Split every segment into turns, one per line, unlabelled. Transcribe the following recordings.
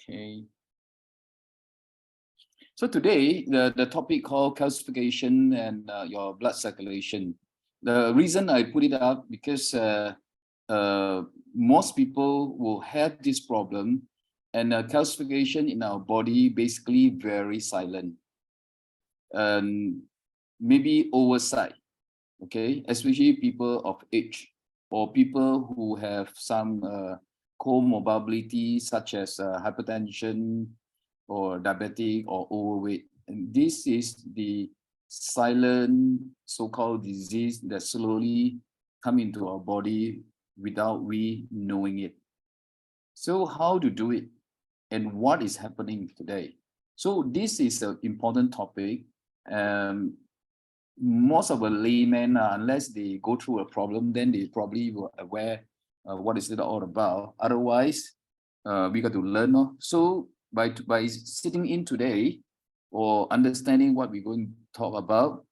Okay. So today, the topic called calcification and your blood circulation. The reason I put it up because most people will have this problem, and calcification in our body basically very silent, and maybe oversight. Okay, especially people of age or people who have some comorbidity such as hypertension or diabetic or overweight. And this is the silent so-called disease that slowly come into our body without we knowing it. So how to do it and what is happening today? So this is an important topic. Most of the laymen, unless they go through a problem, then they probably were aware what is it all about. Otherwise, we got to learn. So by sitting in today or understanding what we're going to talk about,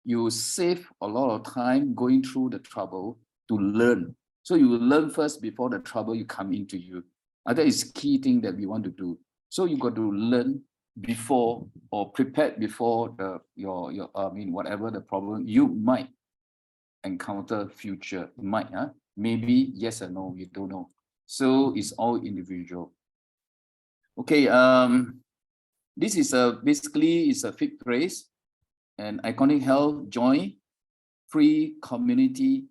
you save a lot of time going through the trouble to learn. So you will learn first before the trouble you come into you. That is key thing that we want to do. So you got to learn before or prepared before your whatever the problem you might encounter future. Might, maybe yes or no, you don't know. So it's all individual. Okay, this is basically is a fifth phrase, and iconic health join free community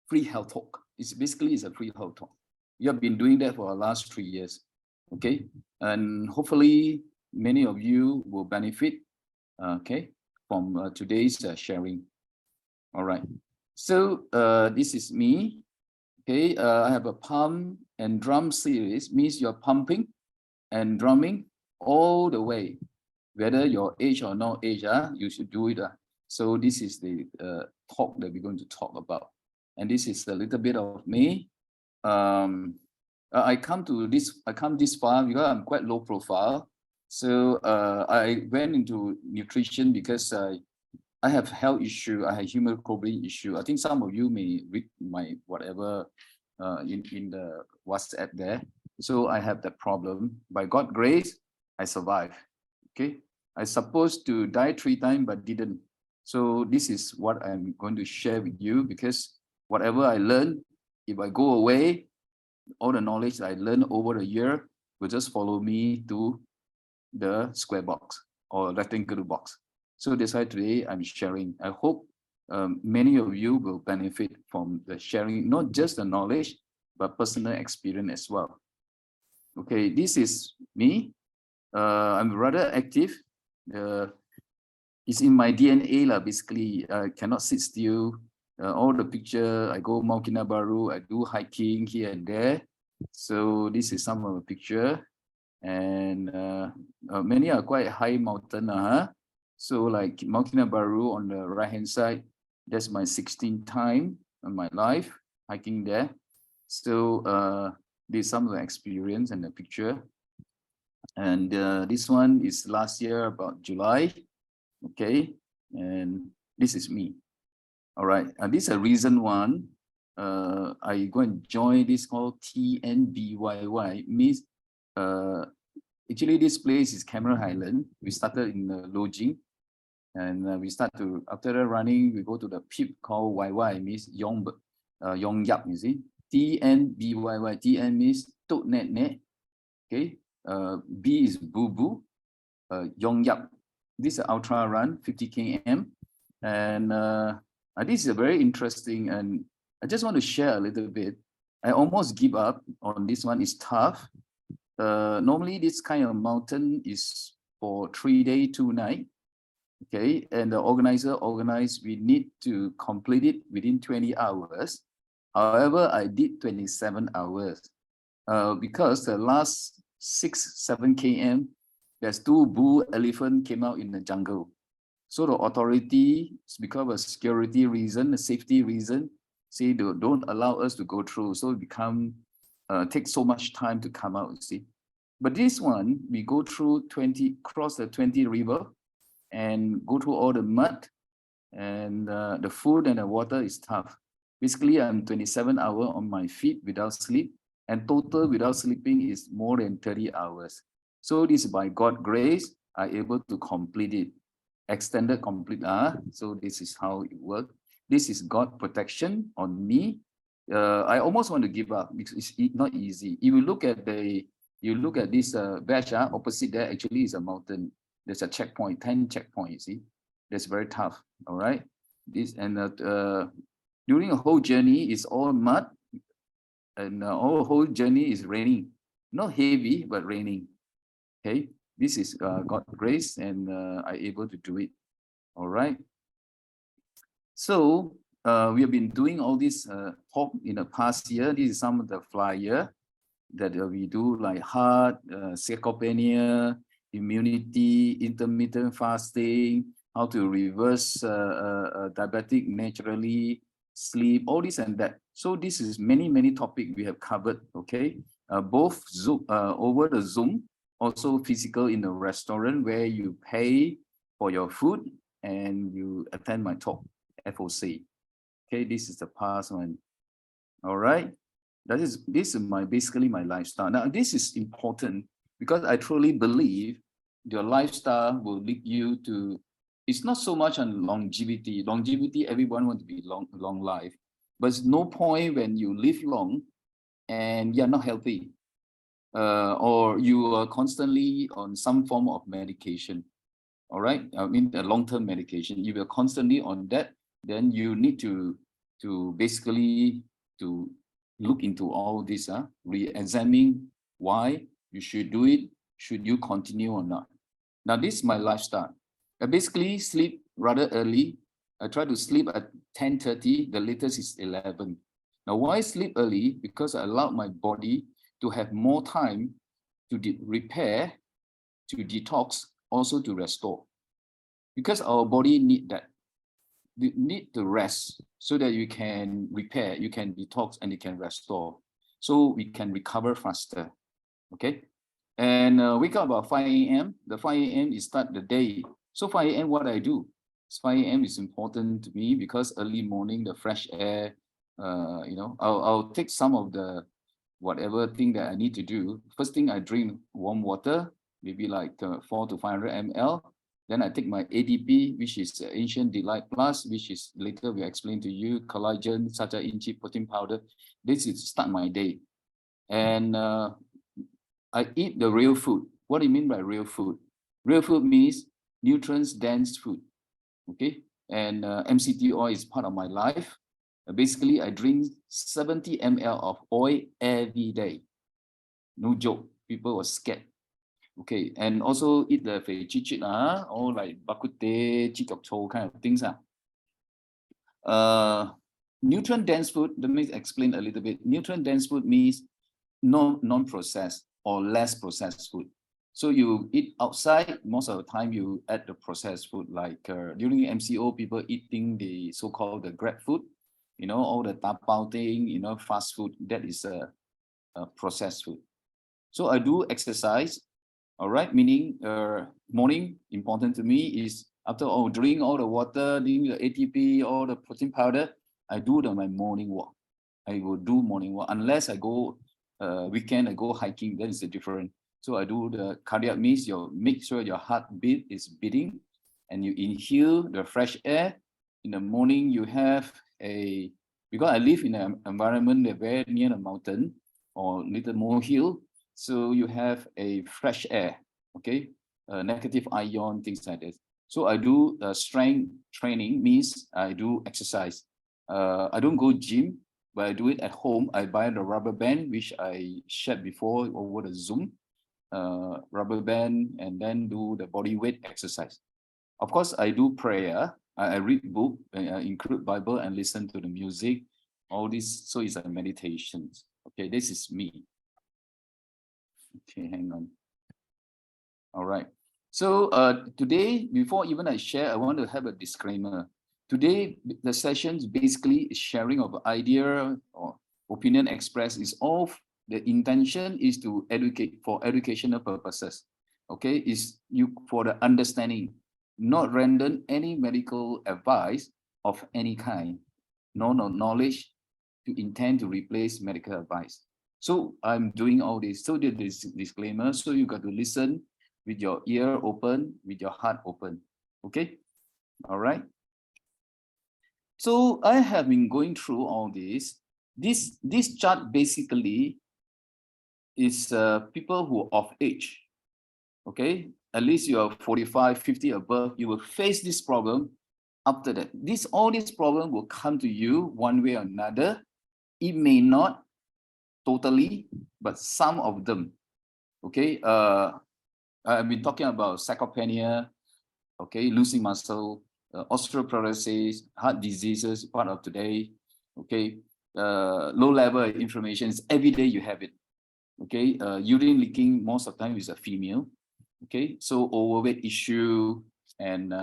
free health talk. It's basically a free health talk. You have been doing that for the last 3 years. Okay, and hopefully many of you will benefit, okay, from today's sharing. All right. So this is me. Okay, I have a pump and drum series. Means you're pumping and drumming all the way, whether your age or no age. You should do it. So this is the talk that we're going to talk about, and this is a little bit of me. I come this far because I'm quite low profile. So I went into nutrition because I have health issue. I have hemoglobin issue. I think some of you may read my whatever in the WhatsApp there. So I have that problem. By God's grace, I survived. Okay, I supposed to die 3 times but didn't. So this is what I'm going to share with you, because whatever I learned, if I go away, all the knowledge I learned over the year will just follow me to the square box or rectangular box. So that's why today I'm sharing. I hope many of you will benefit from the sharing, not just the knowledge, but personal experience as well. Okay, this is me. I'm rather active. It's in my DNA, basically. I cannot sit still. All the picture, I go Mount Kinabalu, I do hiking here and there. So this is some of the picture, and many are quite high mountain. So like Mount Kinabalu on the right hand side, that's my 16th time in my life hiking there. So this is some of the experience and the picture. And this one is last year about July. Okay, and this is me. All right, this is a reason one. I go and join this called TNBYY. Means actually this place is Cameron Highland. We started in lodging, and we start to, after the running, we go to the pip called YY, means Yong Yap, you see. TNBYY. TN means Tok Net Net. Okay, B is Boo Boo. Yong Yap. This is ultra run 50 km, and this is a very interesting, and I just want to share a little bit. I almost give up on this one. It's tough. Normally this kind of mountain is for 3 days, 2 nights. Okay, and the organizer organized, we need to complete it within 20 hours. However, I did 27 hours because the last 6-7 km, there's 2 bull elephant came out in the jungle. So the authority, because of security reason, a safety reason, say they don't allow us to go through. So it become takes so much time to come out, you see. But this one, we go through 20, cross the 20 river and go through all the mud, and the food and the water is tough. Basically, I'm 27 hours on my feet without sleep. and total without sleeping is more than 30 hours. So this by God's grace, I able to complete it. Extended complete. So this is how it works. This is God protection on me. I almost want to give up because it's not easy. If you look at this badge, opposite there actually is a mountain. There's a checkpoint, 10 checkpoint, you see. That's very tough. All right. This and during the whole journey is all mud, and our whole journey is raining. Not heavy, but raining. Okay. This is God's grace, and I able to do it. All right. So we have been doing all this talk in the past year. This is some of the flyer that we do, like heart, sarcopenia, immunity, intermittent fasting, how to reverse diabetic naturally, sleep, all this and that. So this is many topics we have covered. Okay, both Zoom over the Zoom, also physical in a restaurant where you pay for your food and you attend my talk, FOC. Okay, this is the past one. All right. This is basically my lifestyle. Now, this is important because I truly believe your lifestyle will lead you to, it's not so much on longevity. Longevity, everyone wants to be long life, but it's no point when you live long and you're not healthy, or you are constantly on some form of medication. All right, I mean the long-term medication. If you're constantly on that, then you need to basically to look into all this, re-examine why you should do it, should you continue or not. Now, this is my lifestyle. I basically sleep rather early. I try to sleep at 10:30, the latest is 11. Now, why sleep early? Because I allow my body to have more time to repair, to detox, also to restore. Because our body need that. You need to rest so that you can repair, you can detox, and you can restore. So we can recover faster. Okay. And wake up about 5 a.m. The 5 a.m. is start the day. So 5 a.m. what I do? 5 a.m. is important to me because early morning, the fresh air, I'll take some of the whatever thing that I need to do. First thing, I drink warm water, maybe like 400 to 500 ml. Then I take my ADP, which is Ancient Delight Plus, which is later we explain to you, collagen, sacha inchi, protein powder. This is start my day. And I eat the real food. What do you mean by real food? Real food means nutrients dense food. Okay. And MCT oil is part of my life. Basically, I drink 70 ml of oil every day. No joke. People were scared. Okay, and also eat the fei chi chi, or like bak kut teh, chi tok chou kind of things. Nutrient dense food, let me explain a little bit. Nutrient dense food means non-processed or less processed food. So you eat outside, most of the time you add the processed food, like during MCO, people eating the so-called the grab food, all the tapao thing, fast food, that is a processed food. So I do exercise. All right, meaning morning important to me is after drink all the water, drink the ATP, all the protein powder, I do my morning walk. I will do morning walk unless I go weekend, I go hiking. That is a different. So I do the cardiac means you make sure your heartbeat is beating, and you inhale the fresh air. In the morning, you have because I live in an environment that very near the mountain or little more hill. So you have a fresh air, okay, negative ion, things like this. So I do strength training, means I do exercise. I don't go gym, but I do it at home. I buy the rubber band, which I shared before over the Zoom, rubber band, and then do the body weight exercise. Of course, I do prayer. I read book, include Bible, and listen to the music. All this, so it's a meditation. Okay, this is me. Okay, hang on. All right. So today, before even I share, I want to have a disclaimer. Today, the session is basically sharing of idea or opinion expressed is all, the intention is to educate for educational purposes. Okay, is you for the understanding, not render any medical advice of any kind, no knowledge to intend to replace medical advice. So I'm doing all this. So there's this disclaimer. So you got to listen with your ear open, with your heart open. Okay. All right. So I have been going through all this. This chart basically is people who are of age. Okay. At least you are 45, 50 above, you will face this problem. After that, all these problems will come to you one way or another. It may not totally, but some of them. Okay. I've been talking about sarcopenia, okay, losing muscle, osteoporosis, heart diseases, part of today. Okay. Low level inflammation is every day you have it. Okay. Urine leaking most of the time is a female. Okay, so overweight issue and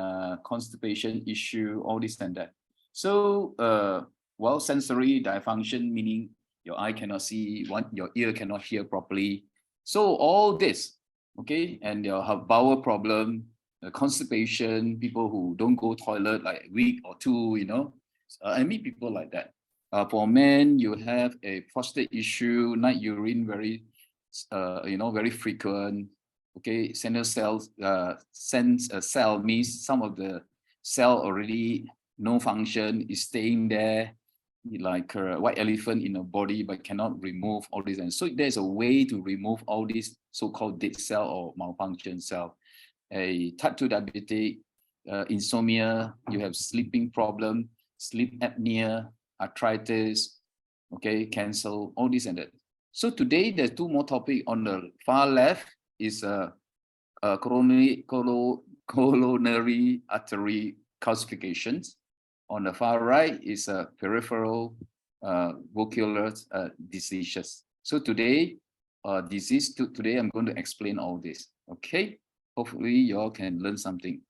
constipation issue, all this and that. So, well, sensory dysfunction, meaning your eye cannot see, your ear cannot hear properly. So all this, okay, and you have bowel problem, constipation, people who don't go toilet like a week or two, you know. I meet people like that. For men, you have a prostate issue, night urine very, very frequent. Okay, sentinel cells, sense a cell means some of the cell already no function is staying there, like a white elephant in a body, but cannot remove all this. And so there's a way to remove all these so-called dead cell or malfunction cell. A type 2 diabetic, insomnia, you have sleeping problem, sleep apnea, arthritis, okay, cancer, all this and that. So today there's two more topics. On the far left is coronary artery calcifications. On the far right is peripheral vascular diseases. So today, today I'm going to explain all this. Okay, hopefully you all can learn something.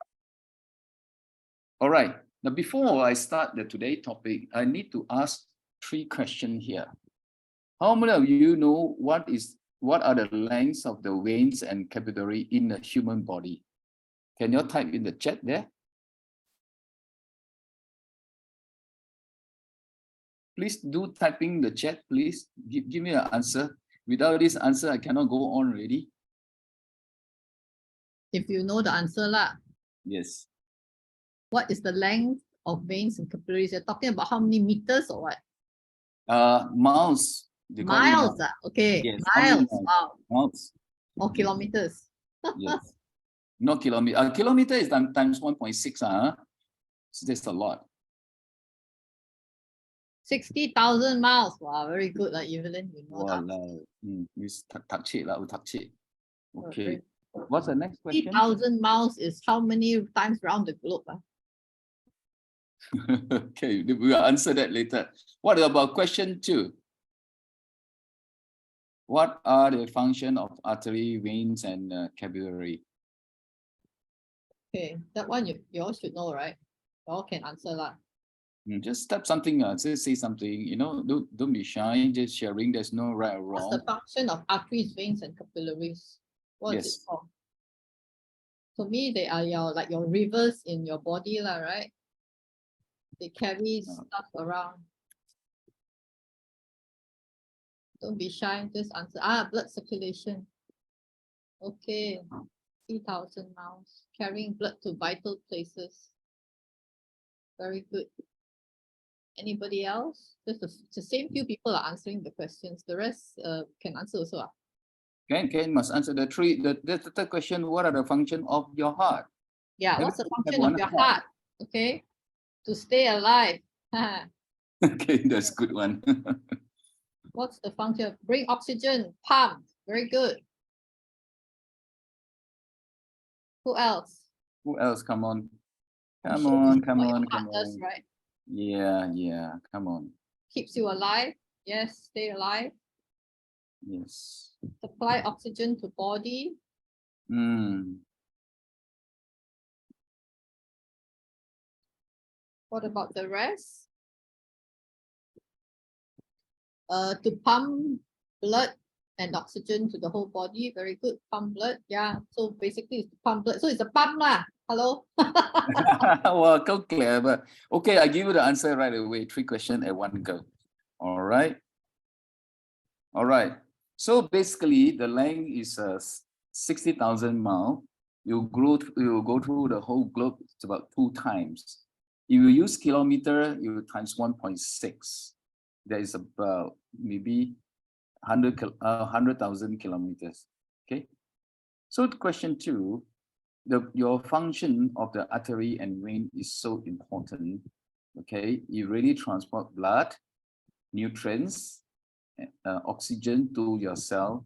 All right. Now, before I start the today topic, I need to ask 3 questions here. How many of you know what are the lengths of the veins and capillary in the human body? Can you type in the chat there? Please do typing the chat, please. Give me an answer. Without this answer, I cannot go on already.
If you know the answer lah.
Yes.
What is the length of veins and capillaries? You're talking about how many meters or what?
Miles.
Miles. Okay.
Yes.
Miles. Wow.
Miles.
Or kilometers.
Yes. No kilometer. Kilometer is times 1.6. So that's a lot.
60,000 miles. Wow, very good, Evelyn. You know that.
We touch it. Okay. What's the next question?
60,000 miles is how many times around the globe?
Okay, we will answer that later. What about question 2? What are the function of artery, veins, and capillary?
Okay, that one you all should know, right? You all can answer that.
Just type something, say something, you know, don't be shy, just sharing, there's no right or wrong.
What's the function of arteries, veins, and capillaries? What is it called? To me, they are your rivers in your body, right? They carry stuff around. Don't be shy, just answer. Blood circulation. Okay, 3,000 miles, carrying blood to vital places. Very good. Anybody else? Just the same few people are answering the questions. The rest can answer also.
Can must answer the third question. What are the function of your heart?
Yeah, what's the function of your heart? Okay, to stay alive.
Okay, that's a good one.
What's the function? Bring oxygen, pump. Very good. Who else?
Who else? Come on. Come on.
Does, right?
Yeah. Come on.
Keeps you alive. Yes, stay alive.
Yes.
Supply oxygen to body. What about the rest? To pump blood and oxygen to the whole body. Very good. Pump blood. Yeah. So basically it's to pump blood. So it's a pump lah. Hello.
Well, so clever. Okay, I give you the answer right away. 3 questions at one go. All right. All right. So basically, the length is 60,000 miles. You go through the whole globe. It's about 2 times. If you use kilometer, you times 1.6. That is about maybe 100,000 kilometers. Okay. So question 2, your function of the artery and vein is so important. Okay, you really transport blood, nutrients, oxygen to your cell,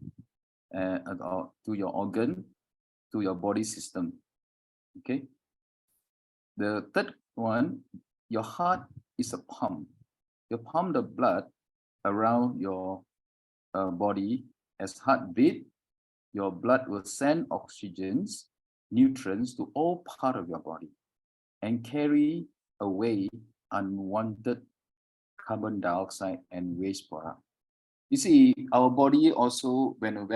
to your organ, to your body system. Okay. The third one, your heart is a pump. You pump the blood around your body. As heartbeat, your blood will send oxygens, nutrients to all part of your body and carry away unwanted carbon dioxide and waste product. You see, our body also, when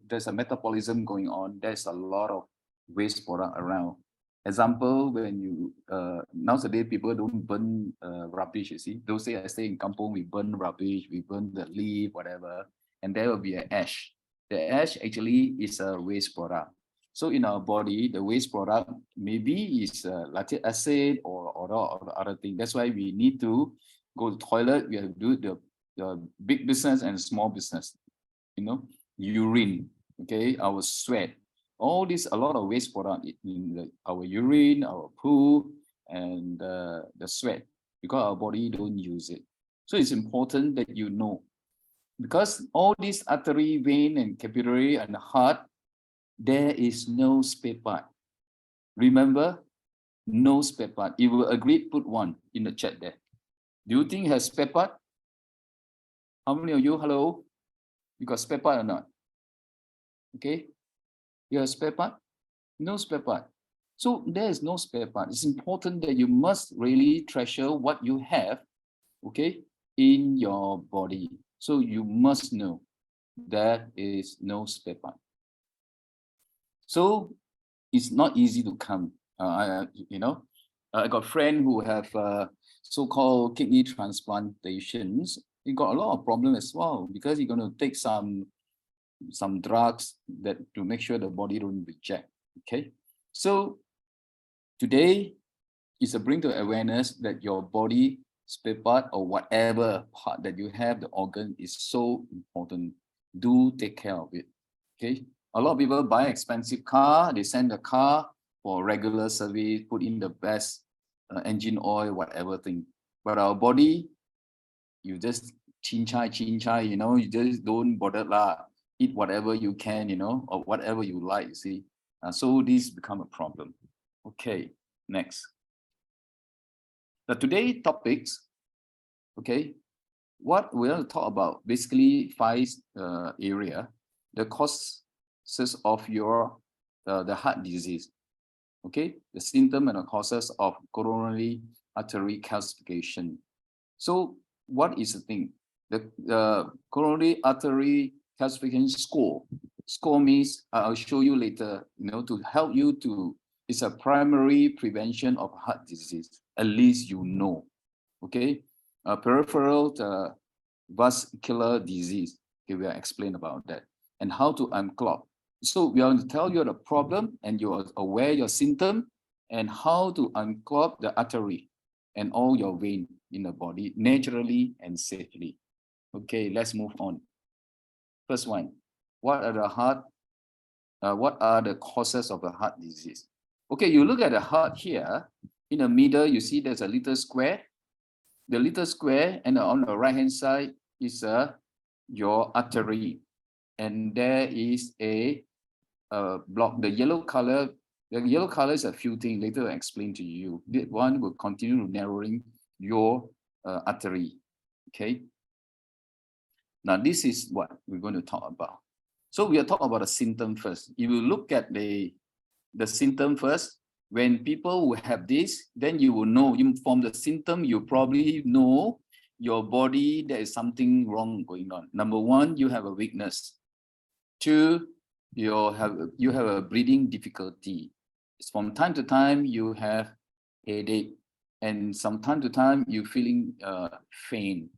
there's a metabolism going on, there's a lot of waste product around. Example, when you, nowadays people don't burn rubbish, you see. Those say I stay in kampong, we burn rubbish, we burn the leaf, whatever, and there will be an ash. The ash actually is a waste product. So in our body, the waste product maybe is lactic acid or other thing. That's why we need to go to the toilet, we have to do the big business and small business, urine, okay, our sweat, all this, a lot of waste product in our urine, our poo, and the sweat, because our body don't use it. So it's important that you know, because all these artery, vein, and capillary and heart, there is no spare part. Remember, no spare part. If you agree, put 1 in the chat there. Do you think it has spare part? How many of you, hello? You got spare part or not? Okay. You have spare part? No spare part. So there is no spare part. It's important that you must really treasure what you have, okay, in your body. So you must know there is no spare part. So it's not easy to come. I got a friend who have so-called kidney transplantations. He got a lot of problems as well, because he's going to take some drugs that to make sure the body don't reject. Okay, so today is a bring to awareness that your body spare part or whatever part that you have, the organ, is so important. Do take care of it. Okay, a lot of people buy expensive car, they send the car for regular service, put in the best engine oil, whatever thing. But our body, you just chin chai, you just don't bother lah. Eat whatever you can, or whatever you like, you see. So this become a problem. Okay, next. The today topics, okay, what we want to talk about, basically 5 area, the causes of your the heart disease, okay, the symptom and the causes of coronary artery calcification. So what is the thing? The coronary artery calcification score. Score means I'll show you later, to help you to, it's a primary prevention of heart disease. At least you know, okay? Peripheral vascular disease. Okay, we'll explain about that and how to unclog. So we are going to tell you the problem and you are aware your symptom and how to unclog the artery and all your vein in the body naturally and safely. Okay, let's move on. First one, what are the causes of the heart disease? Okay, you look at the heart here. In the middle, you see there's a little square. The little square, and on the right hand side is your artery, and there is a block. The yellow color is a few things. Later I'll explain to you. That one will continue narrowing your artery. Okay. Now this is what we're going to talk about. So we are talking about the symptom first. If you look at the symptom first, when people will have this, then you will know, from the symptom, you probably know your body, there is something wrong going on. Number 1, you have a weakness. 2, you have a breathing difficulty. From time to time, you have headache, and from time to time, you feeling faint.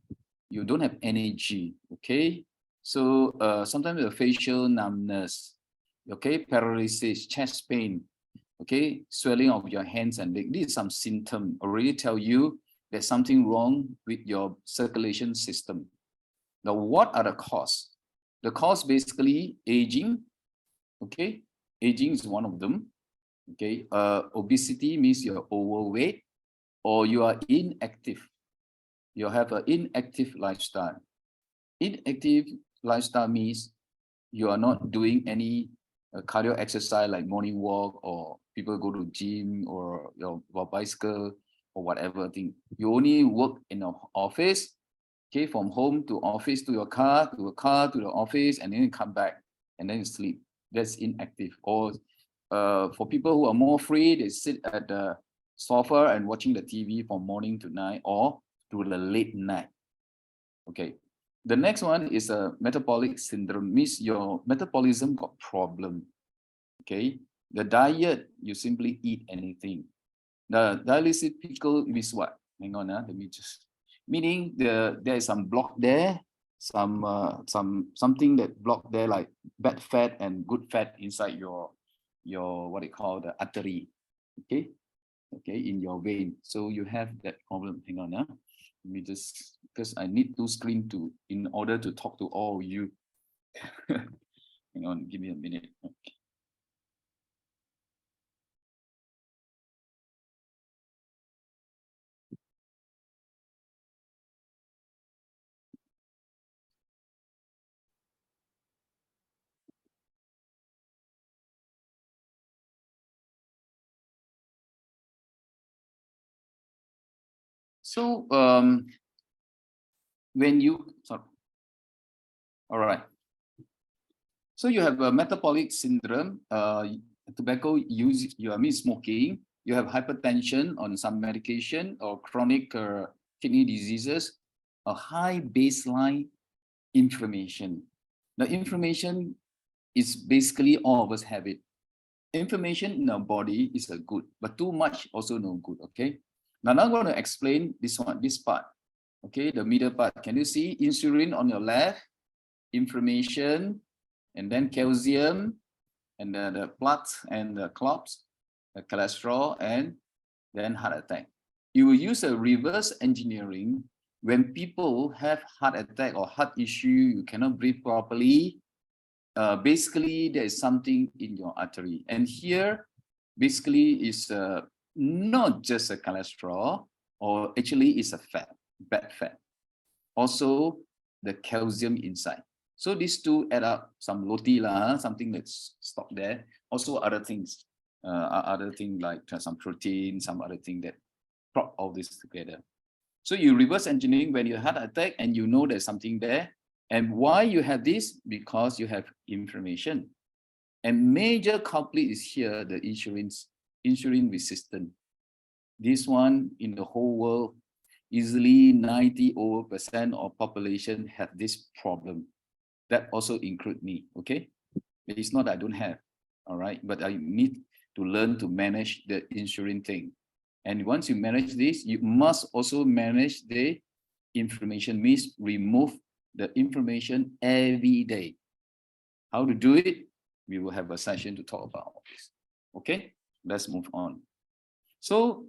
You don't have energy, okay? So sometimes the facial numbness, okay, paralysis, chest pain, okay, swelling of your hands and legs. These are some symptoms already tell you there's something wrong with your circulation system. Now, what are the cause? The cause basically aging, okay? Aging is one of them, okay? Obesity means you're overweight or you are inactive. You have an inactive lifestyle. Inactive lifestyle means you are not doing any cardio exercise like morning walk, or people go to gym or your bicycle or whatever thing. You only work in an office, okay, from home to office to your car, to a car to the office, and then you come back and then you sleep. That's inactive. Or for people who are more free, they sit at the sofa and watching the TV from morning to night or to the late night. Okay. The next one is a metabolic syndrome, means your metabolism got problem. Okay. The diet, you simply eat anything. The dialysis pickle means what? Hang on, let me just. Meaning there is some block there, something that block there, like bad fat and good fat inside your what they call the artery. Okay. Okay, in your vein. So you have that problem. Hang on, let me just, because I need two screen to in order to talk to all you. Hang on, give me a minute. Okay. So when you, sorry. All right. So you have a metabolic syndrome, tobacco use, you mean smoking, you have hypertension on some medication or chronic kidney diseases, a high baseline inflammation. The inflammation is basically all of us have it. Inflammation in our body is a good, but too much also no good, okay? Now I'm going to explain this one, this part, okay? The middle part. Can you see insulin on your left, inflammation, and then calcium, and the blood and the clots, the cholesterol, and then heart attack. You will use a reverse engineering when people have heart attack or heart issue, you cannot breathe properly. Basically, there is something in your artery. And here, basically, is not just a cholesterol, or actually it's a fat, bad fat. Also, the calcium inside. So these two add up, some lotila, something that's stopped there. Also other things like some protein, some other thing that prop all this together. So you reverse engineering when you have an attack and you know there's something there. And why you have this? Because you have inflammation. And major culprit is here, the insulin resistant. This one in the whole world, easily 90% of population have this problem. That also include me, okay? It's not that I don't have, all right? But I need to learn to manage the insulin thing. And once you manage this, you must also manage the inflammation, means remove the inflammation every day. How to do it? We will have a session to talk about all this. Okay, let's move on. So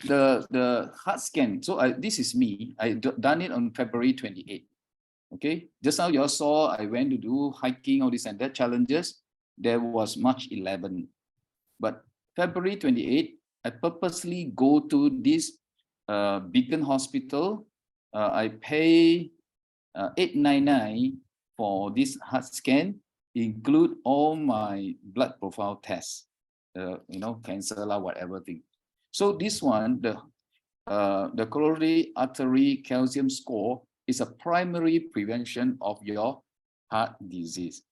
the heart scan. So this is me. I done it on February 28. Okay, just now you all saw I went to do hiking, all this and that challenges. There was March 11, but February 28, I purposely go to this Beacon Hospital. I pay $899 for this heart scan, include all my blood profile tests, cancer lah, whatever thing. So this one, the coronary artery calcium score is a primary prevention of your heart disease.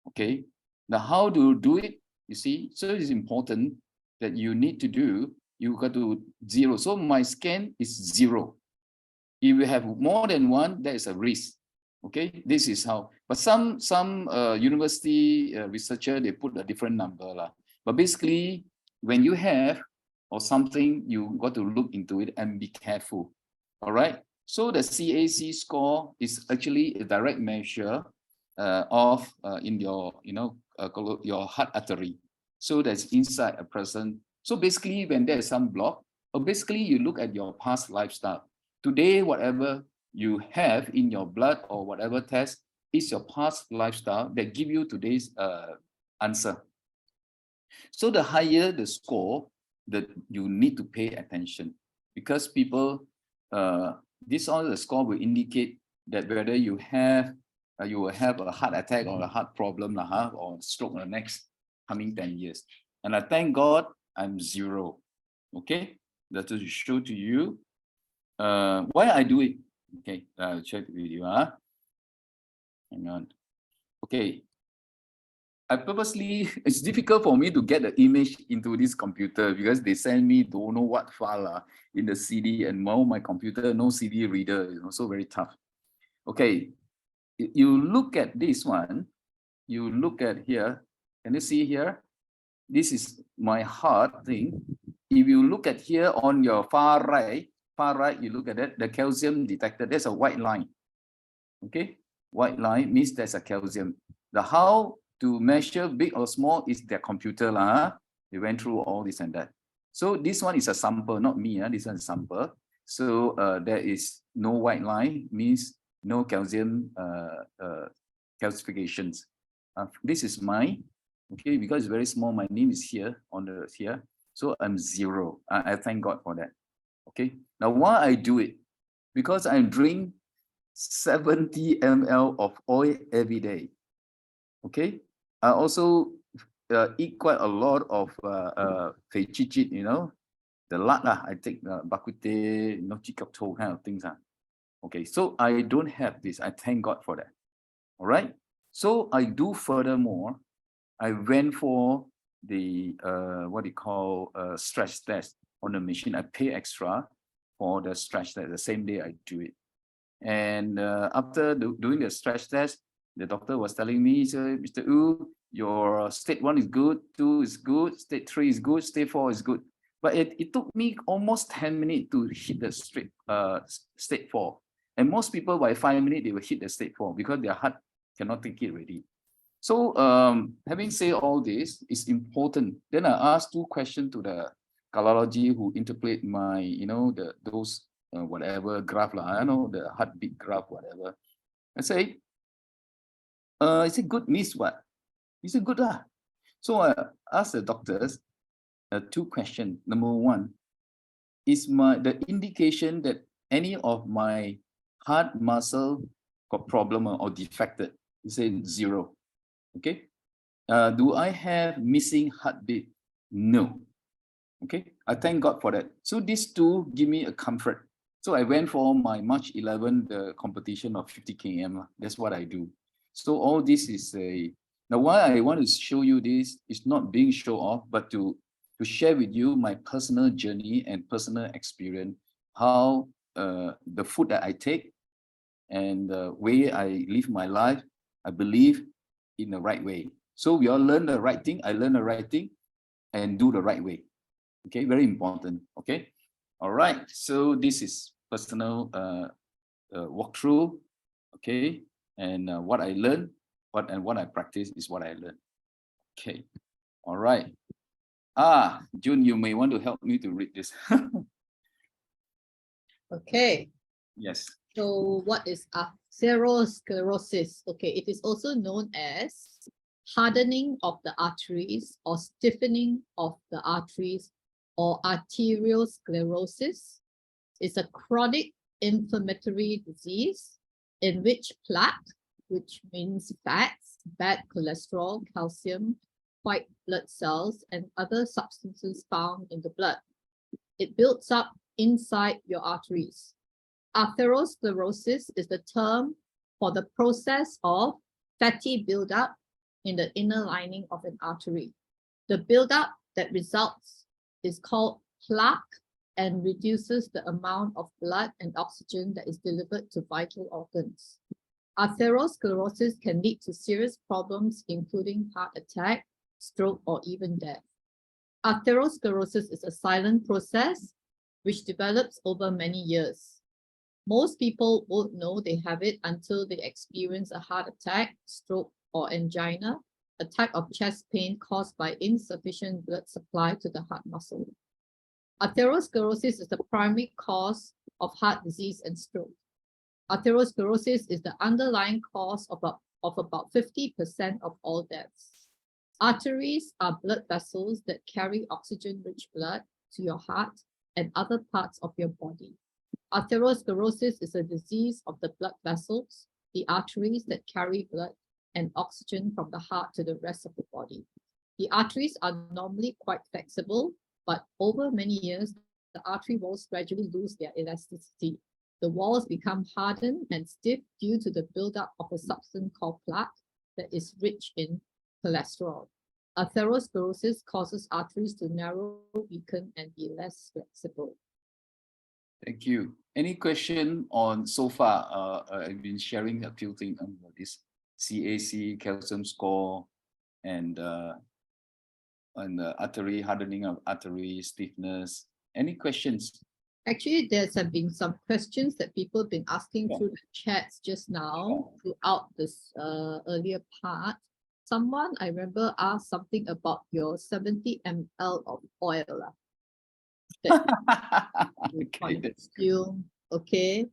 Okay, now how to do it? You see, so it's important that you need to do, you got to 0. So my scan is 0. If you have more than one, there is a risk. Okay, this is how. But some university researcher, they put a different number lah. But basically, when you have or something, you got to look into it and be careful. All right. So the CAC score is actually a direct measure of in your, your heart artery. So that's inside a person. So basically, when there's some block, or basically you look at your past lifestyle. Today, whatever you have in your blood or whatever test is your past lifestyle that give you today's answer. So the higher the score, that you need to pay attention, because people, this all the score will indicate that whether you will have a heart attack or a heart problem or stroke in the next coming 10 years. And I thank God I'm 0. Okay, that to show to you why I do it. Okay, I'll check the video. Hang on. Okay. I purposely, it's difficult for me to get the image into this computer because they send me don't know what file in the CD, and now my computer, no CD reader, so very tough. Okay, you look at this one, you look at here, can you see here? This is my heart thing. If you look at here on your far right, you look at it, the calcium detector, there's a white line. Okay, white line means there's a calcium. The how to measure big or small is their computer. They went through all this and that. So this one is a sample, not me. This one is a sample. So there is no white line, means no calcium calcifications. This is mine. Okay, because it's very small, my name is here on the here. So I'm 0. I thank God for that. Okay. Now why I do it? Because I drink 70 ml of oil every day. Okay. I also eat quite a lot of fei chi chit, the lard. I take bak kut teh, chi kap to kind of things. Okay. So I don't have this. I thank God for that. All right. So I do furthermore. I went for the what you call stress test on the machine. I pay extra for the stress test. The same day I do it. And after doing the stress test, the doctor was telling me, Mr. Wu, your state 1 is good, 2 is good, state 3 is good, state 4 is good. But it took me almost 10 minutes to hit the state 4. And most people by 5 minutes, they will hit the state 4 because their heart cannot take it already. So having said all this, it's important. Then I asked 2 questions to the cardiologist who interpret my, those whatever graph, I know the heartbeat graph, whatever. I say, is it good means what? Is it good? So I asked the doctors 2 questions. Number 1, is the indication that any of my heart muscle got problem or defected? He said 0. Okay. Do I have missing heartbeat? No. Okay. I thank God for that. So these 2 give me a comfort. So I went for my March 11, the competition of 50 km. That's what I do. So all this is now why I want to show you this is not being show off, but to share with you my personal journey and personal experience, how the food that I take and the way I live my life, I believe in the right way. So we all learn the right thing. I learn the right thing and do the right way. Okay, very important. Okay, all right. So this is personal walkthrough. Okay, and what I learned, what I practice is what I learned. Okay, all right. June, you may want to help me to read this.
Okay.
Yes.
So what is atherosclerosis? Okay, it is also known as hardening of the arteries or stiffening of the arteries or arteriosclerosis. It's a chronic inflammatory disease in which plaque, which means fats, bad cholesterol, calcium, white blood cells, and other substances found in the blood. It builds up inside your arteries. Atherosclerosis is the term for the process of fatty buildup in the inner lining of an artery. The buildup that results is called plaque and reduces the amount of blood and oxygen that is delivered to vital organs. Atherosclerosis can lead to serious problems, including heart attack, stroke, or even death. Atherosclerosis is a silent process which develops over many years. Most people won't know they have it until they experience a heart attack, stroke, or angina, a type of chest pain caused by insufficient blood supply to the heart muscle. Atherosclerosis is the primary cause of heart disease and stroke. Atherosclerosis is the underlying cause of about 50% of all deaths. Arteries are blood vessels that carry oxygen-rich blood to your heart and other parts of your body. Atherosclerosis is a disease of the blood vessels, the arteries that carry blood and oxygen from the heart to the rest of the body. The arteries are normally quite flexible, but over many years, the artery walls gradually lose their elasticity. The walls become hardened and stiff due to the buildup of a substance called plaque that is rich in cholesterol. Atherosclerosis causes arteries to narrow, weaken, and be less flexible.
Thank you. Any question on so far? I've been sharing a few things on this CAC, calcium score, and artery hardening of artery stiffness. Any questions?
Actually, there's have been some questions that people have been asking through the chats just now throughout this earlier part. Someone, I remember, asked something about your 70 ml of oil.
Okay,
consume, okay.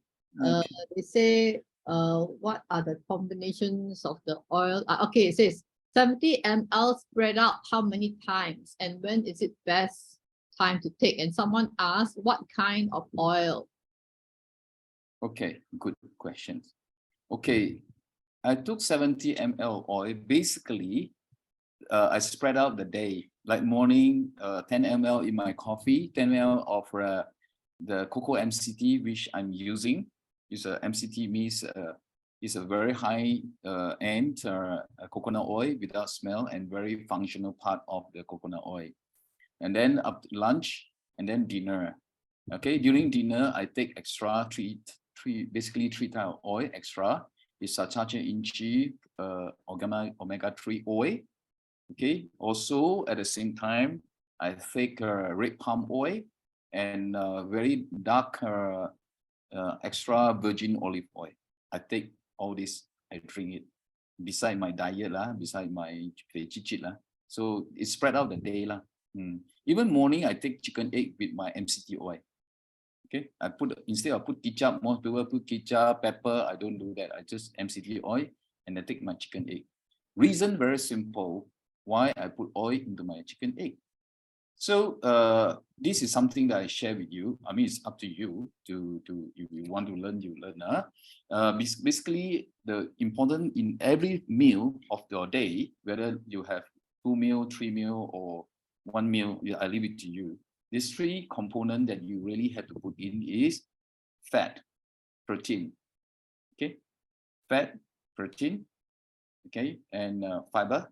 They say, what are the combinations of the oil? Okay, it says 70 ml spread out how many times and when is it best time to take? And someone asked what kind of oil?
Okay, good questions. Okay, I took 70 ml oil. Basically, I spread out the day, like morning, 10 ml in my coffee, 10 ml of the cocoa MCT, which I'm using. Is a MCT means is a very high end coconut oil without smell and very functional part of the coconut oil. And then up to lunch and then dinner. Okay, during dinner I take extra basically three type of oil extra. Is sachacha inchi omega-3 oil. Okay, also at the same time I take red palm oil and very dark extra virgin olive oil. I take all this, I drink it beside my diet beside my chichit so it's spread out the day Even morning I take chicken egg with my MCT oil. Okay, I put instead of put ketchup, most people put ketchup, pepper. I don't do that. I just MCT oil and I take my chicken egg. Reason very simple why I put oil into my chicken egg. So this is something that I share with you. I mean, it's up to you to if you want to learn, you learn. Basically, the important in every meal of your day, whether you have 2 meal, 3 meal, or 1 meal, I leave it to you. These 3 components that you really have to put in is fat, protein, okay, fat, protein, okay, and fiber,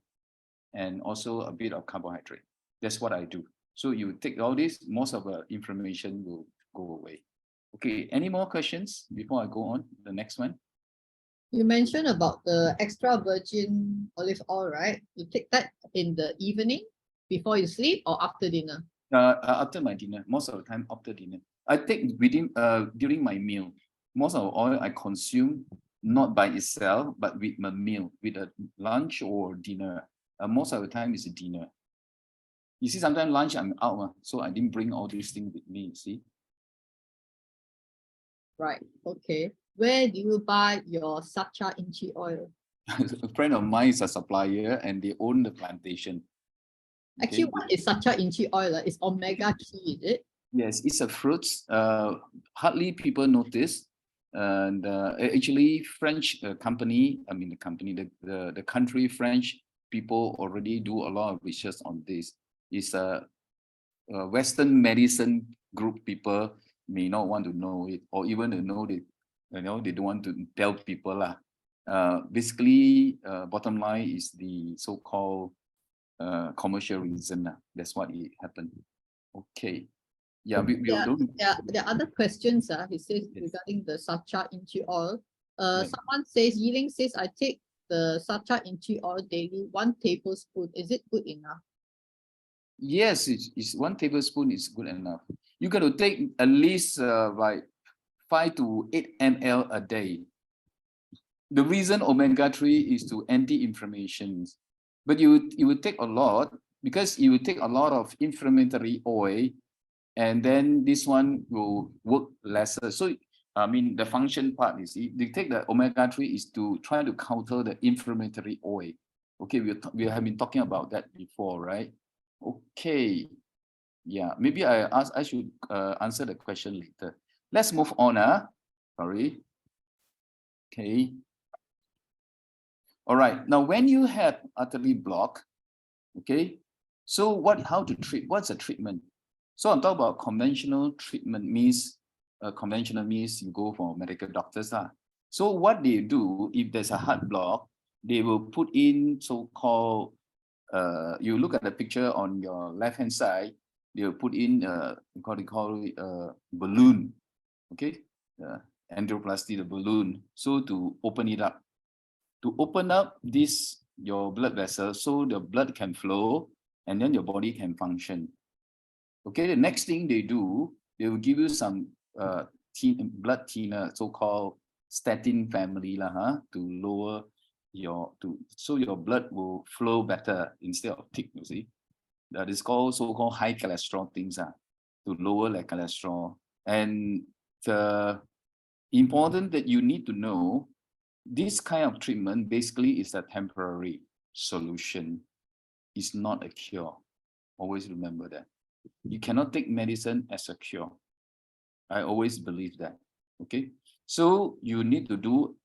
and also a bit of carbohydrate. That's what I do. So you take all this, most of the inflammation will go away. Okay, any more questions before I go on the next one?
You mentioned about the extra virgin olive oil, right? You take that in the evening before you sleep or after dinner?
After my dinner, most of the time after dinner. I take within during my meal. Most of the oil I consume not by itself, but with my meal, with a lunch or dinner. Most of the time is a dinner. You see, sometimes lunch I'm out, so I didn't bring all these things with me, you see.
Right, okay. Where do you buy your sacha inchi oil?
A friend of mine is a supplier and they own the plantation.
Actually, what is sacha inchi oil? It's omega-3, is it?
Yes, it's a fruit. Hardly people notice. And actually, French company, I mean the country French people already do a lot of research on this. It's a Western medicine group people may not want to know it, or even to know it, they don't want to tell people basically, bottom line is the so-called commercial reason. That's what it happened. Okay. Yeah,
there are other questions. He says regarding the sacha inchi oil. Someone says, Yiling says, I take the sacha inchi oil daily, 1 tablespoon. Is it good enough?
Yes, it's 1 tablespoon is good enough. You got to take at least by 5 to 8 ml a day. The reason omega-3 is to anti-inflammation, but it will take a lot because it will take a lot of inflammatory oil, and then this one will work lesser. So I mean the function part, you see, they take the omega-3 is to try to counter the inflammatory oil. Okay, we have been talking about that before, right? Okay, yeah, maybe I should answer the question later. Let's move on. Sorry. Okay. All right. Now, when you have artery block, okay, so how to treat? What's the treatment? So I'm talking about conventional treatment means, conventional means you go for medical doctors. So what they do, if there's a heart block, they will put in so-called, you look at the picture on your left-hand side, they'll put in what they call balloon, okay, angioplasty, the balloon, so to open it up. To open up your blood vessel so the blood can flow and then your body can function. Okay, the next thing they do, they will give you some blood thinner, so-called statin family to lower so your blood will flow better instead of thick, you see. That is called so-called high cholesterol things to lower the cholesterol. And the important that you need to know, this kind of treatment basically is a temporary solution. It's not a cure. Always remember that. You cannot take medicine as a cure. I always believe that. Okay. So you need to do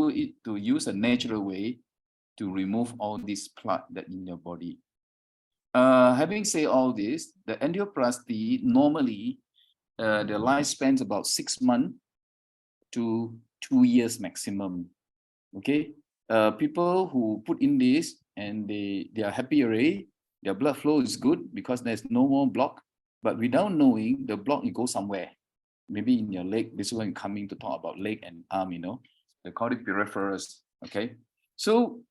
it to use a natural way to remove all this plaque that in your body. Having said all this, the angioplasty normally the lifespan is about 6 months to 2 years maximum. Okay, people who put in this and they are happy already, their blood flow is good because there's no more block. But without knowing, the block it goes somewhere, maybe in your leg. This is when coming to talk about leg and arm, they call it peripherals. Okay, so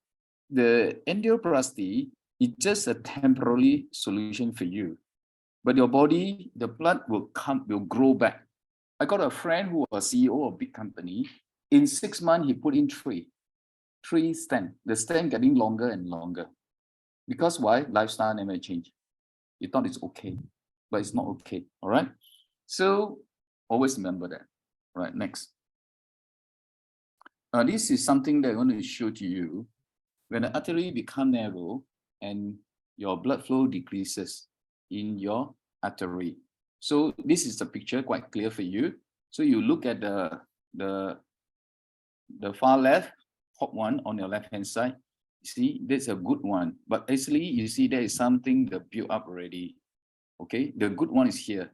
the angioplasty is just a temporary solution for you, but your body, the blood will grow back. I got a friend who was CEO of a big company. In 6 months, he put in three stent. The stent getting longer and longer. Because why? Lifestyle never change. You thought it's okay, but it's not okay. All right. So always remember that. All right. Next. This is something that I want to show to you. When the artery become narrow and your blood flow decreases in your artery. So this is the picture quite clear for you. So you look at the far left, top one on your left hand side. You see, that's a good one. But actually, you see there is something that built up already. Okay, the good one is here.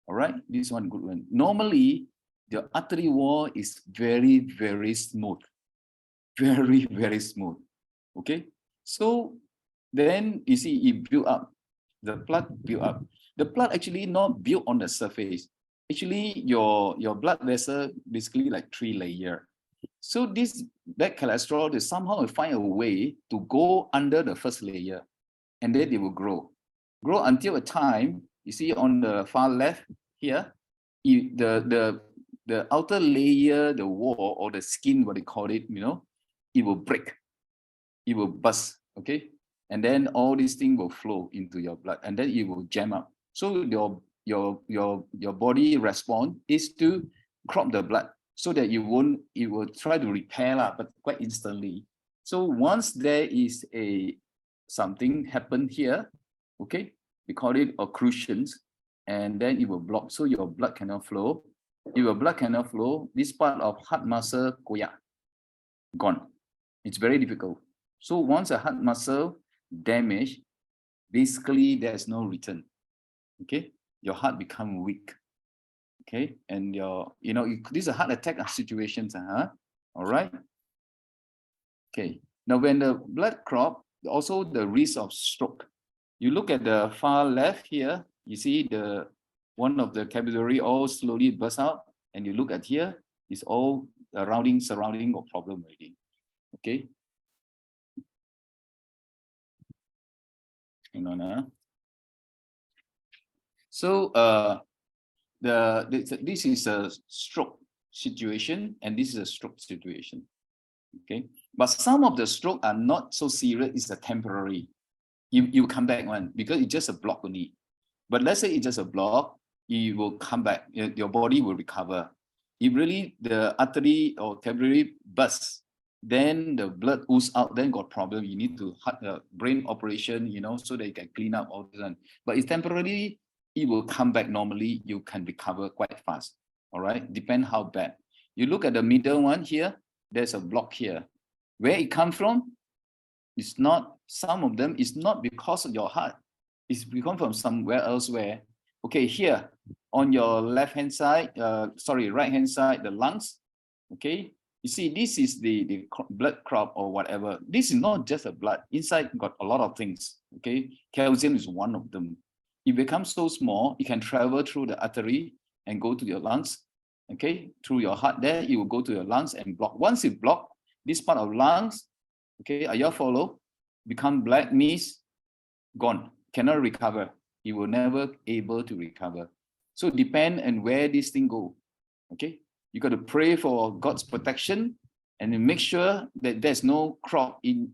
All right, this one good one. Normally, the artery wall is very, very smooth. Very, very smooth. Okay, so then you see it built up. The blood built up. The blood actually not built on the surface. Actually, your blood vessel basically like 3 layers. So this bad cholesterol, they somehow find a way to go under the first layer, and then they will grow until a time, you see on the far left here, the outer layer, the wall or the skin, what they call it, it will break, it will burst, okay? And then all these things will flow into your blood, and then it will jam up. So your body response is to crop the blood so that it will try to repair, but quite instantly. So once there is something happen here, okay, we call it occlusions, and then it will block, so your blood cannot flow. If your blood cannot flow, this part of heart muscle gone. It's very difficult. So once a heart muscle damaged, basically there's no return. Okay, your heart become weak. Okay, and this is a heart attack situations. All right. Okay. Now when the blood clot, also the risk of stroke. You look at the far left here, you see one of the capillary all slowly burst out, and you look at here, it's all surrounding of problem already. Okay. Hang on. So this is a stroke. situation, and this is a stroke situation. Okay, but some of the stroke are not so serious, it's a temporary. You come back one because it's just a block only. But let's say it's just a block, it will come back, your body will recover. If really the artery or capillary bursts, then the blood ooze out, then got problem. You need to have a brain operation, so that you can clean up all this. But it's temporarily, it will come back normally. You can recover quite fast. All right, depend how bad. You look at the middle one here, there's a block here. Where it come from? It's not, some of them is not because of your heart. It's become from somewhere elsewhere. Okay, here on your left-hand side, right-hand side, the lungs. Okay, you see, this is the blood crop or whatever. This is not just a blood. Inside got a lot of things. Okay, calcium is one of them. It becomes so small, it can travel through the artery and go to your lungs. Okay, through your heart there, it will go to your lungs and block. Once it block, this part of lungs, okay, are you follow? Become black means gone, cannot recover. You will never able to recover. So depend on where this thing go. Okay, you got to pray for God's protection and then make sure that there's no crop in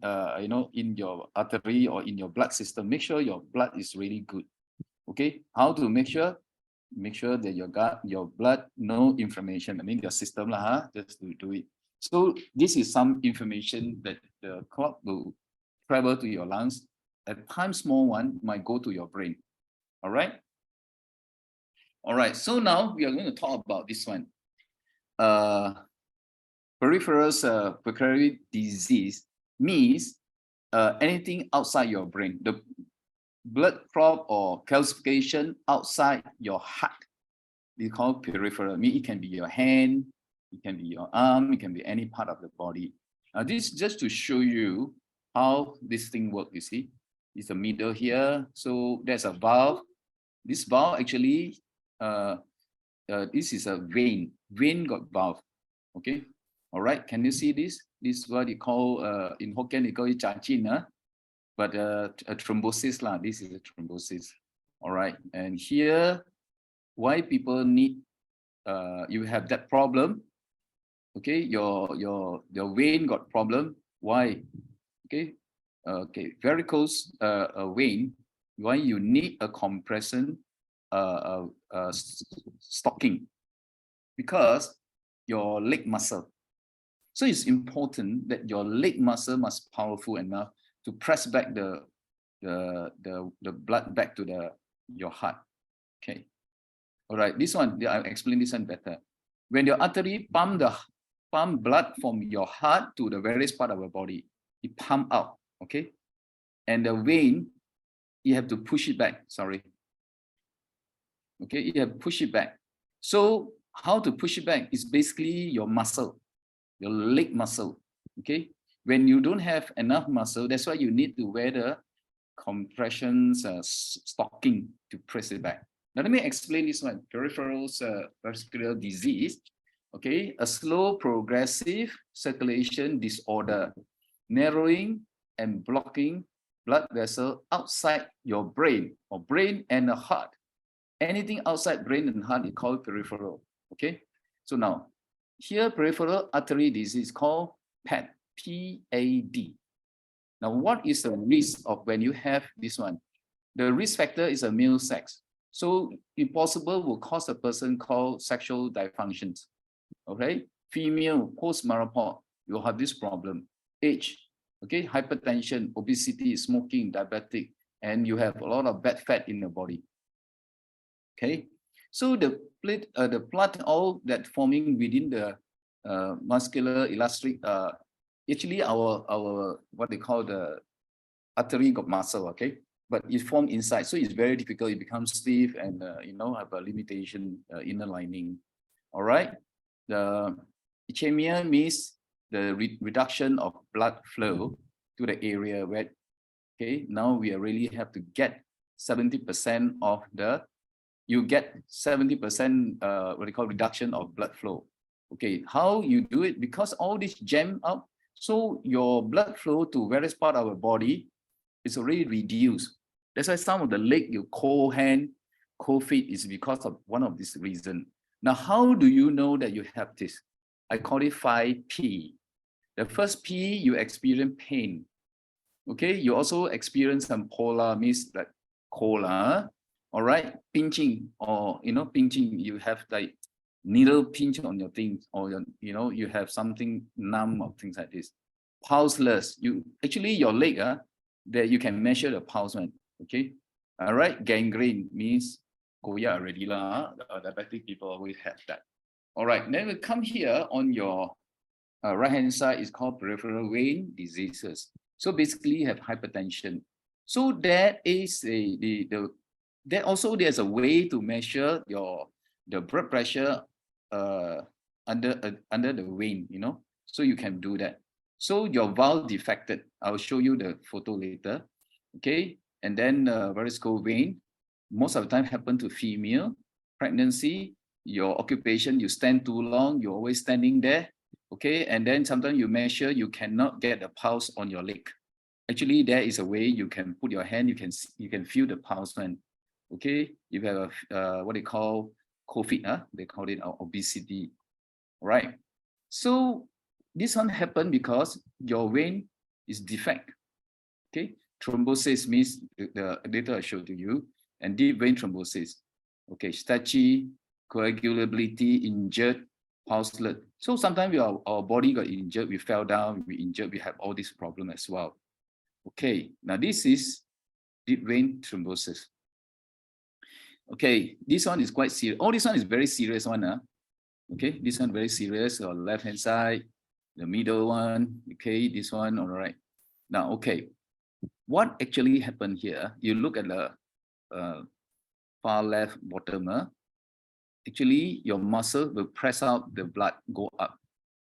in your artery or in your blood system. Make sure your blood is really good. Okay, how to make sure? Make sure that your blood, no inflammation. I mean your system just to do it. So this is some information that the clot will travel to your lungs. At times small one might go to your brain. All right. All right. So now we are going to talk about this one. Peripheral pulmonary disease means anything outside your brain. The blood clot or calcification outside your heart. We call peripheral. Mean it can be your hand, it can be your arm, it can be any part of the body. This is just to show you how this thing works. You see, it's the middle here. So there's a valve. This valve actually, this is a vein. Vein got valve. Okay. All right. Can you see this? This is what you call in Hokkien, they call it chachin, but a thrombosis lah. This is a thrombosis. All right. And here, why people need you have that problem. Okay, your vein got problem. Why? Okay, varicose vein. Why you need a compression stocking? Because your leg muscle. So it's important that your leg muscle must powerful enough to press back the blood back to your heart. Okay. All right, this one, I'll explain this one better. When your artery pump blood from your heart to the various part of your body, it pump out, okay? And the vein, you have to push it back, sorry. Okay, you have to push it back. So how to push it back is basically your muscle, your leg muscle, okay? When you don't have enough muscle, that's why you need to wear the compressions stocking to press it back. Now let me explain this one. Peripheral vascular disease. Okay, a slow progressive circulation disorder, narrowing and blocking blood vessel outside your brain or brain and the heart. Anything outside brain and heart is called peripheral. Okay, so now here peripheral artery disease is called PAD. P-A-D. Now, what is the risk of when you have this one? The risk factor is a male sex. So impossible will cause a person called sexual dysfunctions. Okay, female post-menopause, you have this problem. Age, okay, hypertension, obesity, smoking, diabetic, and you have a lot of bad fat in the body. Okay, so the blood all that forming within the muscular elastic, actually our what they call the artery got muscle, okay, but it formed inside, so it's very difficult. It becomes stiff and have a limitation inner lining. All right, the ischemia means the reduction of blood flow to the area where, okay, now we really have to get 70% of the, you get 70% what they call reduction of blood flow. Okay, how you do it? Because all this jam up, so your blood flow to various part of our body is already reduced. That's why some of the leg, your cold hand, cold feet is because of one of this reason. Now, how do you know that you have this? I call it 5P. The first P, you experience pain. Okay, you also experience some polar, means like cola, all right, pinching, or pinching, you have like needle pinch on your things, or you have something numb or things like this. Pulseless, you actually your leg, that you can measure the pulse one. Okay, all right, gangrene means goya already lah. Diabetic people always have that. All right, then we come here on your right hand side is called peripheral vein diseases. So basically you have hypertension. So that is there's a way to measure the blood pressure under the vein, so you can do that. So your valve defected. I'll show you the photo later. Okay, and then varicose vein, most of the time happen to female. Pregnancy, your occupation, you stand too long, you're always standing there. Okay, and then sometimes you measure, you cannot get the pulse on your leg. Actually, there is a way you can put your hand, you can feel the pulse when. Okay, you have what they call COVID, they call it obesity. Right. So this one happened because your vein is defect. Okay, thrombosis means the data I showed to you, and deep vein thrombosis. Okay, stretchy, coagulability, injured, pulseless. So sometimes our body got injured, we fell down, we injured, we have all this problem as well. Okay, now this is deep vein thrombosis. Okay, this one is quite serious. Oh, this one is very serious one. Okay, this one very serious. On left hand side, the middle one. Okay, this one. All right. Now, okay, what actually happened here? You look at the far left bottom. Actually, your muscle will press out the blood, go up.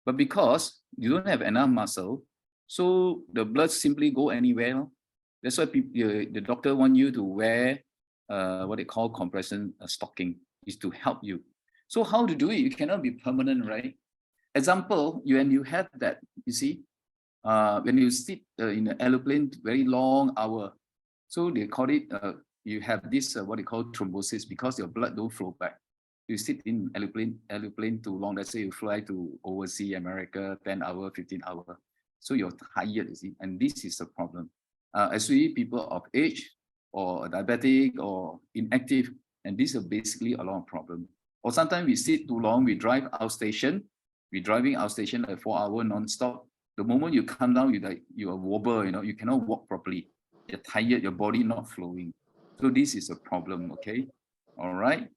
But because you don't have enough muscle, so the blood simply go anywhere. That's why the doctor want you to wear what they call compression stocking, is to help you. So how to do it? You cannot be permanent, right? Example, when you have that, you see, when you sit in an aeroplane very long hour, so they call it, you have this what they call thrombosis, because your blood don't flow back. You sit in aeroplane too long. Let's say you fly to overseas America, 10 hour, 15 hour. So you're tired, you see, and this is a problem. Especially people of age or diabetic or inactive, and this is basically a lot of problem. Or sometimes we sit too long, we drive outstation, we're driving outstation like 4 hours non-stop. The moment you come down, you are wobble, you cannot walk properly. You're tired, your body not flowing. So this is a problem, okay? All right.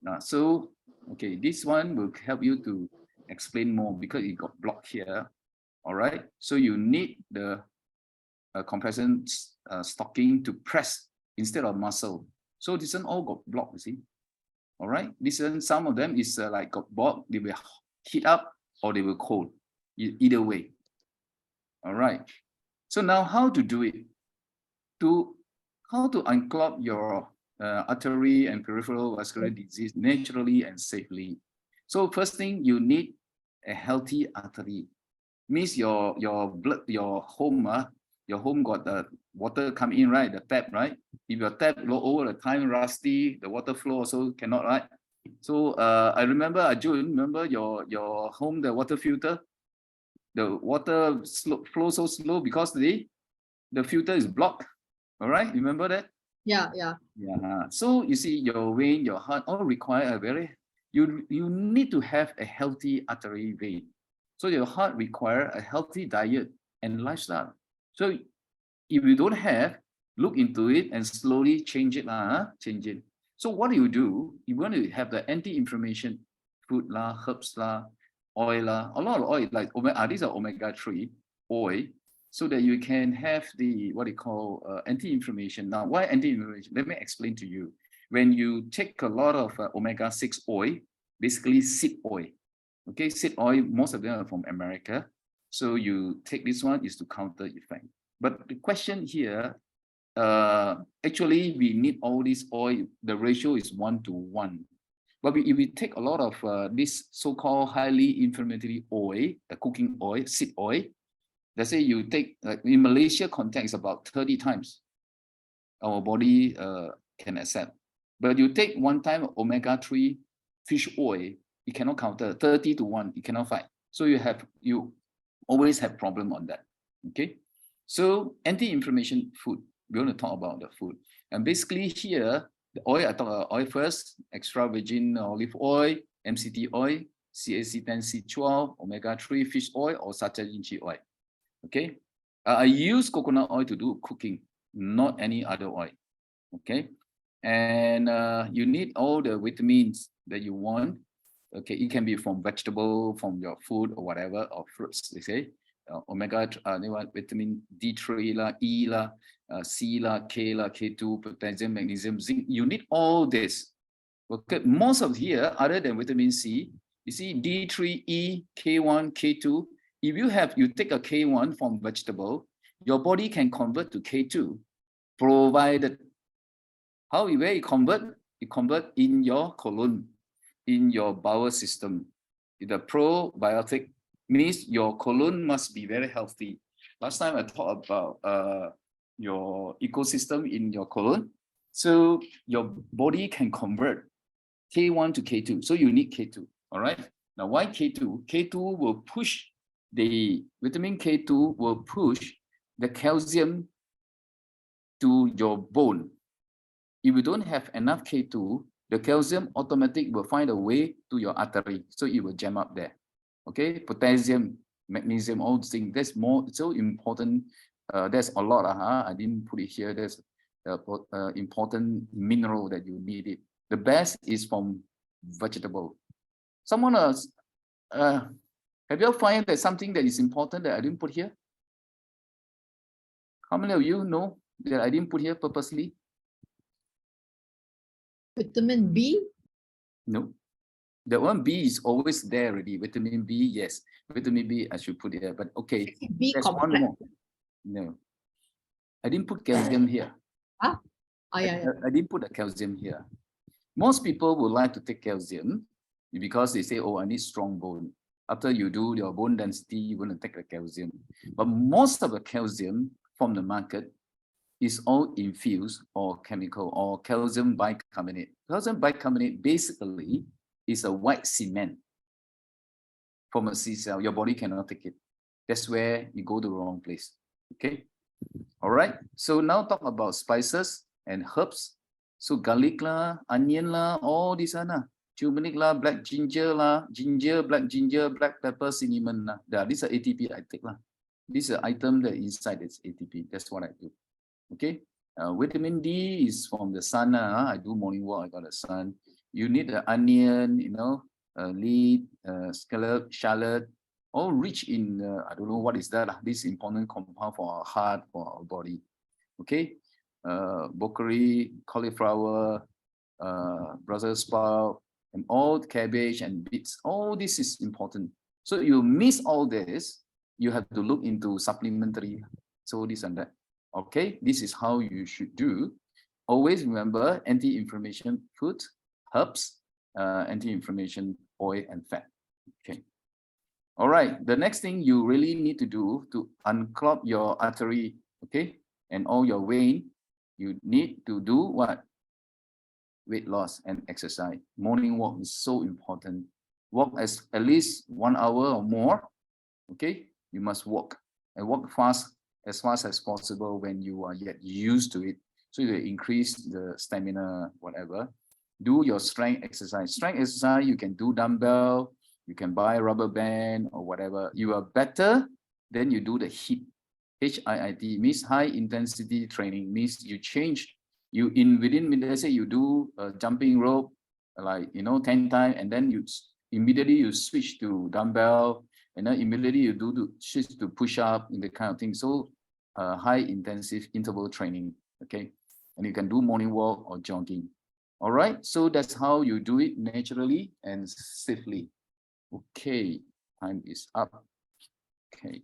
Now, so, okay, this one will help you to explain more because it got blocked here. All right. So you need the compression stocking to press instead of muscle. So this one all got blocked, you see. All right. This one, some of them is like got blocked, they will heat up or they will cold. Either way. All right. So now how to do it? How to unclog your artery and peripheral vascular disease naturally and safely. So first thing, you need a healthy artery. Means your blood, your home got the water come in, right? The tap, right? If your tap over the time rusty, the water flow also cannot, right? So I remember, Arjun, remember your home, the water filter, the water flow so slow because the filter is blocked. All right, remember that?
Yeah.
So you see, your vein, your heart all require a very, you need to have a healthy artery vein. So your heart require a healthy diet and lifestyle. So if you don't have, look into it and slowly change it. So what do? You want to have the anti-inflammation food herbs oil a lot of oil, like these are omega-3 oil, so that you can have the what they call anti-inflammation. Now, why anti-inflammation? Let me explain to you. When you take a lot of omega-6 oil, basically seed oil. Okay, seed oil, most of them are from America. So you take this one is to counter effect. But the question here, actually we need all this oil. The ratio is 1:1. But if we take a lot of this so-called highly inflammatory oil, the cooking oil, seed oil, let's say you take, like in Malaysia context, about 30 times our body can accept. But you take one time omega-3 fish oil, you cannot counter 30 to 1, you cannot fight. So you always have problem on that. Okay. So anti-inflammation food, we're going to talk about the food. And basically here, the oil, I talk about oil first, extra virgin olive oil, MCT oil, CAC10, C12, omega-3 fish oil, or sachaginchi oil. Okay. I use coconut oil to do cooking, not any other oil. Okay. And you need all the vitamins that you want. Okay, it can be from vegetable, from your food or whatever, or fruits, they say. Omega, vitamin D3 la, E la, C la, K la, K2, potassium, magnesium, zinc. You need all this. Okay, most of here, other than vitamin C, you see D3, E, K1, K2. If you take a K1 from vegetable, your body can convert to K2, provided where you convert? You convert in your colon, in your bowel system. The probiotic means your colon must be very healthy. Last time I talked about your ecosystem in your colon. So your body can convert K1 to K2. So you need K2. All right. Now, why K2? K2 will push vitamin K2 will push the calcium to your bone. If you don't have enough K2, the calcium automatically will find a way to your artery. So it will jam up there. Okay, potassium, magnesium, all these things, that's more so important. There's a lot, I didn't put it here. There's important mineral that you need it. The best is from vegetable. Someone else, have you found that something that is important that I didn't put here? How many of you know that I didn't put here purposely?
Vitamin B?
No. The one B is always there already. Vitamin B, yes. Vitamin B, I should put it here. But okay,
B
there's
complex.
one more. No. I didn't put calcium here.
Ah? Oh, yeah.
I didn't put the calcium here. Most people would like to take calcium because they say, oh, I need strong bone. After you do your bone density, you're going to take the calcium. But most of the calcium from the market is all infused or chemical or calcium bicarbonate. Calcium bicarbonate basically is a white cement from a sea cell. Your body cannot take it. That's where you go to the wrong place. Okay. All right. So now talk about spices and herbs. So garlic la, onion la, all these are turmeric la, black ginger la, black ginger, black pepper, cinnamon la. Yeah, these are ATP I take la. This is an item that inside is ATP. That's what I do. Okay. Vitamin D is from the sun. I do morning walk. I got the sun. You need the onion, leek, scallop, shallot, all rich in, I don't know what is that, this important compound for our heart, for our body. Okay. Broccoli, cauliflower, Brussels sprout, and all cabbage and beets. All this is important. So you miss all this, you have to look into supplementary. So this and that. Okay, this is how you should do. Always remember anti-inflammation food, herbs, anti-inflammation oil and fat. Okay. All right. The next thing you really need to do to unclog your artery, okay, and all your vein, you need to do what? Weight loss and exercise. Morning walk is so important. Walk at least 1 hour or more. Okay, you must walk and walk fast as possible when you are yet used to it. So you increase the stamina, whatever. Do your strength exercise. Strength exercise, you can do dumbbell, you can buy a rubber band or whatever. You are better, then you do the HIIT. HIIT means high intensity training, means you change. Let's say you do a jumping rope, like 10 times, and then you immediately you switch to dumbbell, and then immediately you switch to push up in the kind of thing. So high intensive interval training, okay? And you can do morning walk or jogging. All right, so that's how you do it naturally and safely. Okay, time is up. Okay.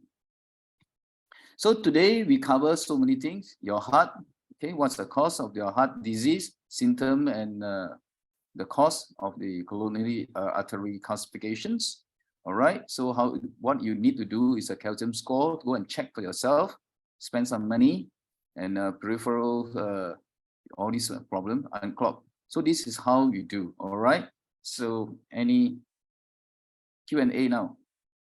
So today we cover so many things. Your heart, okay, what's the cause of your heart disease, symptom, and the cause of the coronary artery calcifications. All right, so what you need to do is a calcium score. Go and check for yourself, spend some money, and peripheral, all these problem, unclog. So this is how you do, all right? So any Q&A now?